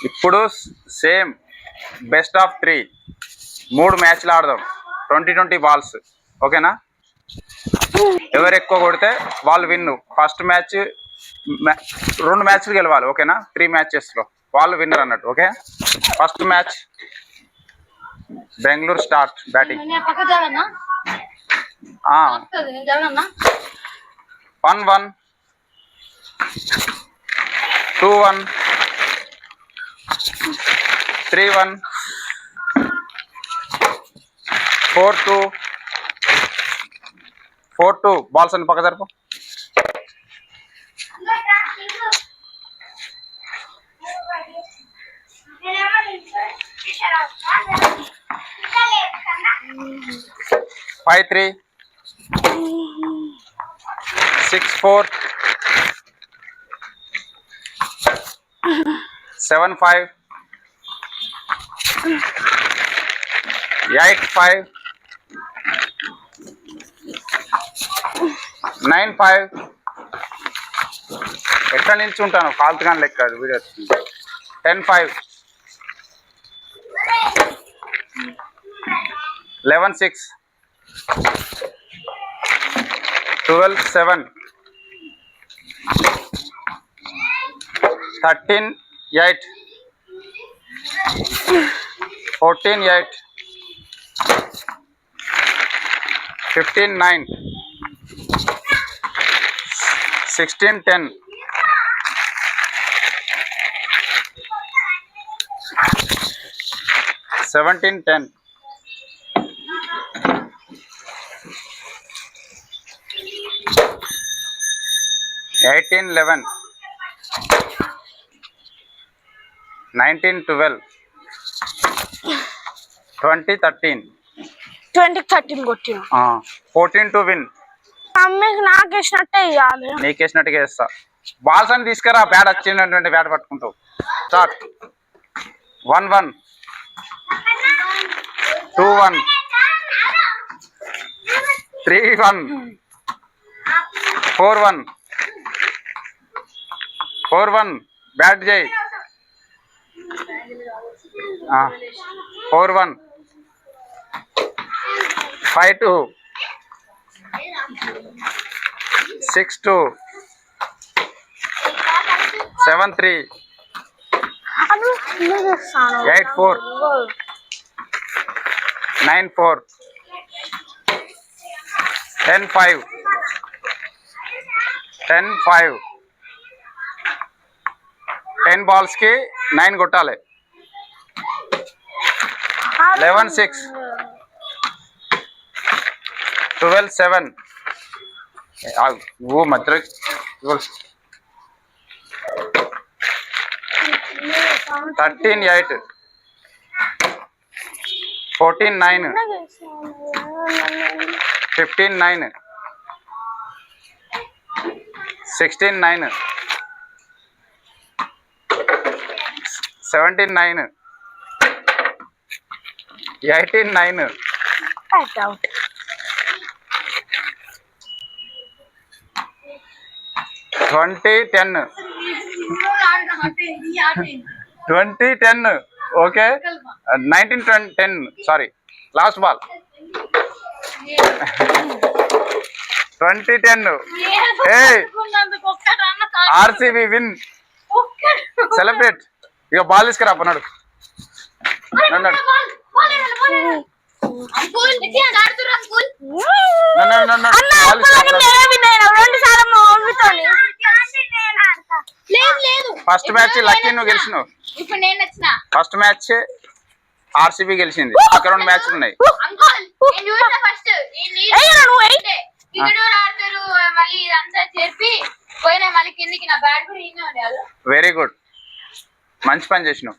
ఇప్పుడు same best of 3 3 మ్యాచ్లు ఆడదాం 20 బాల్స్ ఓకేనా. ఎవరు ఎక్కువ కొడితే వాళ్ళు విన్ను. ఫస్ట్ మ్యాచ్ 2 మ్యాచ్లు గెలవాలి ఓకేనా. 3 మ్యాచెస్లో వాళ్ళు విన్నర్ అన్నట్టు okay. First match Bengaluru start batting. 1-1 2-1 3-1 4-2 4-2 balls అని పక్క జరుపు. 5-3 6-4 7-5 8-5 9-5 ఎట్లా నిల్చుంటాను ఫాల్తుగా లెక్క వీడియో. 10-5 11-6 12-7 13-8 14-8 15-9 16-10 17-10 18-11 19-12 20-13 కొట్టిన 14 to win. అమ్మకి నాకేసినట్టే ఇవ్వాలి. నీకేసినట్టుగా వేస్తా. బాల్స్ అని తీసుకురా. బ్యాట్ వచ్చినటువంటి బ్యాట్ పట్టుకుంటావు. స్టార్ట్ 1-1 2-1 3-1 4-1 4-1 బ్యాట్ చేయి. 4-1 5-2 6-2 7-3 8-4 9-4 10-5 10-5 10 balls కి 9 కొట్టాలి. 11-6 12-7 वो मत 13-8 14-9 15-9 16-9 17-9 18-9 20-10 20-10 okay. 19-10 sorry last ball 20-10 RCB win celebrate. ఇక బాల్ తీసుకురా అన్నాడు. ఫస్ట్ మ్యాచ్ లక్కీ నువ్వు గెలిచినావు. ఫస్ట్ మ్యాచ్ ఆర్సీబీ గెలిచింది. అక్కడ 2 మ్యాచ్లు ఉన్నాయి. వెరీ గుడ్ మంచి పని చేసినావు.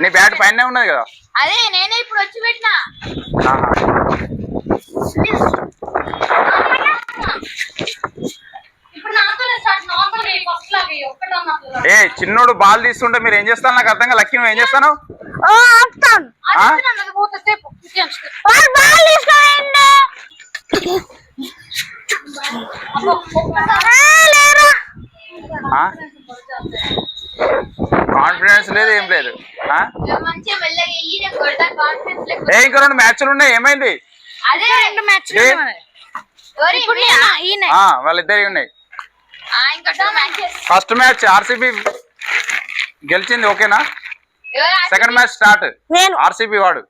నీ బ్యాట్ పైన ఉన్నది కదా. అదే నేనే ఇప్పుడు వచ్చి పెట్టినా. ఏ చిన్నోడు బాల్ తీస్తుంటే మీరు ఏం చేస్తాను నాకు అర్థంగా. లక్కీ నువ్వు ఏం చేస్తాను? కాన్ఫిడెన్స్ లేదు ఏం లేదు ఆ? మంచిగా మెల్లగా ఈయన కొడతా కాన్ఫిడెన్స్ ఏ ఇంకా 2 మ్యాచ్లు ఉన్నాయి ఏమైంది అదే 2 మ్యాచ్లు ఏ? ఇప్పుడు ఈయన వాళ్ళిద్దరి ఉన్నాయి ఇంకా 2 మ్యాచెస్ ఫస్ట్ మ్యాచ్ ఆర్సీబీ గెలిచింది ఓకేనా సెకండ్ మ్యాచ్ స్టార్ట్ నేను ఆర్సీబీ వాడు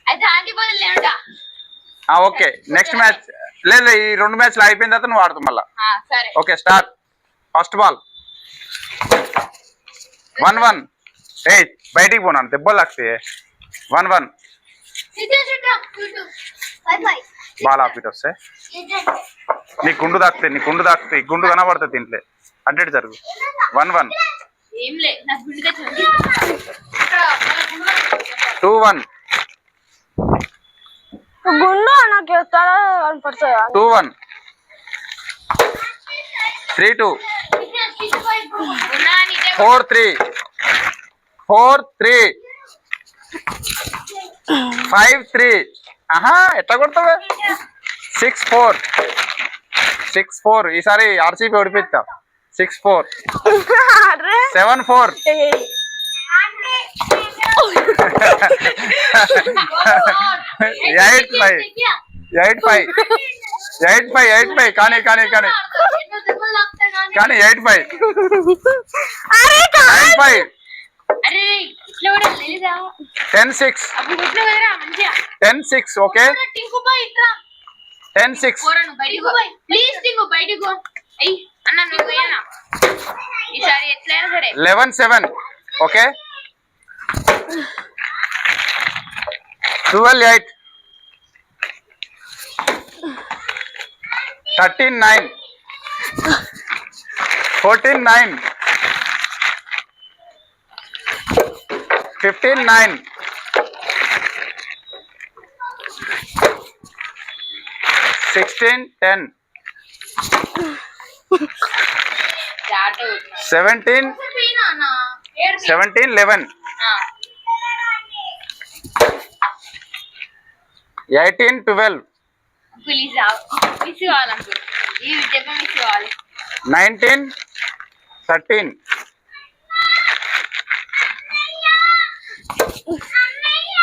అయితే ఆంటీ బదులు లేనుట ఓకే నెక్స్ట్ మ్యాచ్ లేదు ఈ 2 మ్యాచ్లు అయిపోయిన తర్వాత నువ్వు ఆడుతావు మళ్ళా సరే ఓకే స్టార్ట్ ఫస్ట్ బాల్ 1-1 ఏ బయటికి పోనాను దెబ్బలు తాకితే 1-1 బాల్ ఆపిట్ వస్తే నీ గుండు తాకుతాయి గుండు కనబడుతుంది దీంట్లో అడ్డెట్ జరుగు 1-1 ఏం లే నాకు గుండె 2-1 గుండు నాకు తల కనపడుతుంది 2-1 3-2 4-3 4-3 5-3 ఎట్లా కొడతావే 6-4 ఈసారి ఆర్సీబీ ఓడిపిస్తా 6-4 7-4 8-5 కానీ 8-5 అరే ఇట్లా కూడా తెలీదా 10-6 అప్పుడు ఇట్లా కదరా మంచిగా 10-6 ఓకే టింకు పోయి ఇట్లా 10-6 పోరను బయటికి పో ప్లీజ్ టింకు బయటికి పో అయ్యి అన్న నువ్వు పోయానా ఈసారి ఎట్లయినా సరే 11-7 ఓకే 12-8 13-9 14-9 15-9 16-10 17-11 18-12 ప్లీజ్ మిస్ కావాలనుకో ఈ చెప్ప మిస్ కావాలి 19-13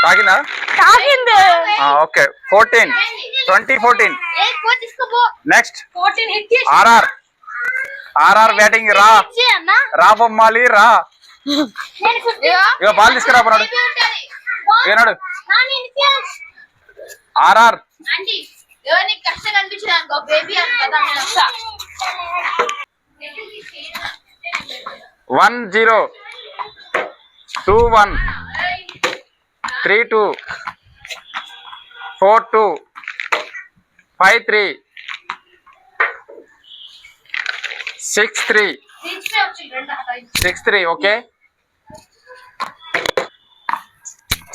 తాగిందా తాగింది ఓకే 20-14 ఏ పో తీసుకోపో నెక్స్ట్ 14 హిట్ చేసి ఆర్ఆర్ బ్యాటింగ్ రా అన్న రా బొమ్మాలి రా ఇక బాల్ తీసుకురా పోనాడు ఏనాడు ఆర్ఆర్ ఆంటీ ఎవరికి కష్టం కనిపించదు అనుకో బేబీ అని కదా నేను వస్తా 1-0 2-1 3-2 4-2 5-3 6-3 6-3 ఓకే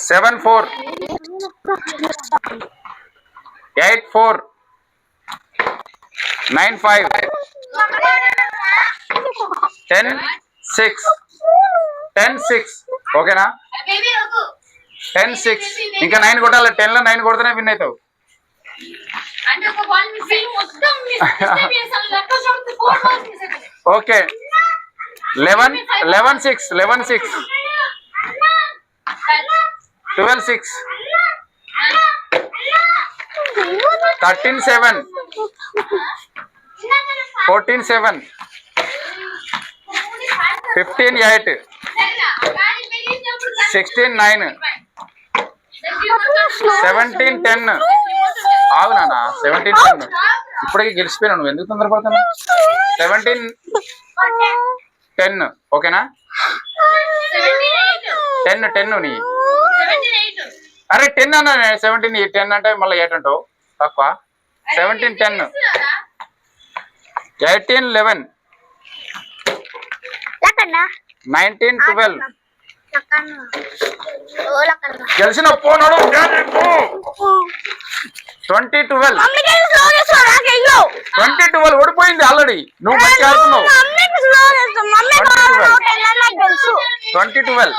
7-4 8-4 9-5 10-6 ఓకేనా బేబీ roku 10-6 ఇంకా 9 కొట్టాలి 10 లో 9 కొడితేనే విన్ అవుతావు అంటే ఒక బాల్ మిస్ అయ్యి మొత్తం మిస్ చేసాను లెక్క చూస్తే 4 బాల్స్ మిస్ అయిపోయాయి ఓకే 11-6 12-6 13-7 14-7 15-8 16-9 17-10 ఆగు నాన్న 17-10 ఇప్పటికీ గెలిచిపోయినా నువ్వు ఎందుకు తొందరపడుతున్నావు 17-10 ఓకేనా 10 నీ అరే 10 అన్నా 17 10 అంటే మళ్ళీ 8 అంటావు తక్కువ 17-10 18-11 19-12 గెలిచిన పోనాడు 20-12 ఓడిపోయింది ఆల్రెడీ నువ్వు మంచి ఆడుతున్నావు 20-12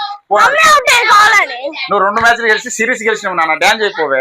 నువ్వు 2 మ్యాచ్లు గెలిచి సిరీస్ గెలిచినావు నాన్న డ్యాన్స్ అయిపోవే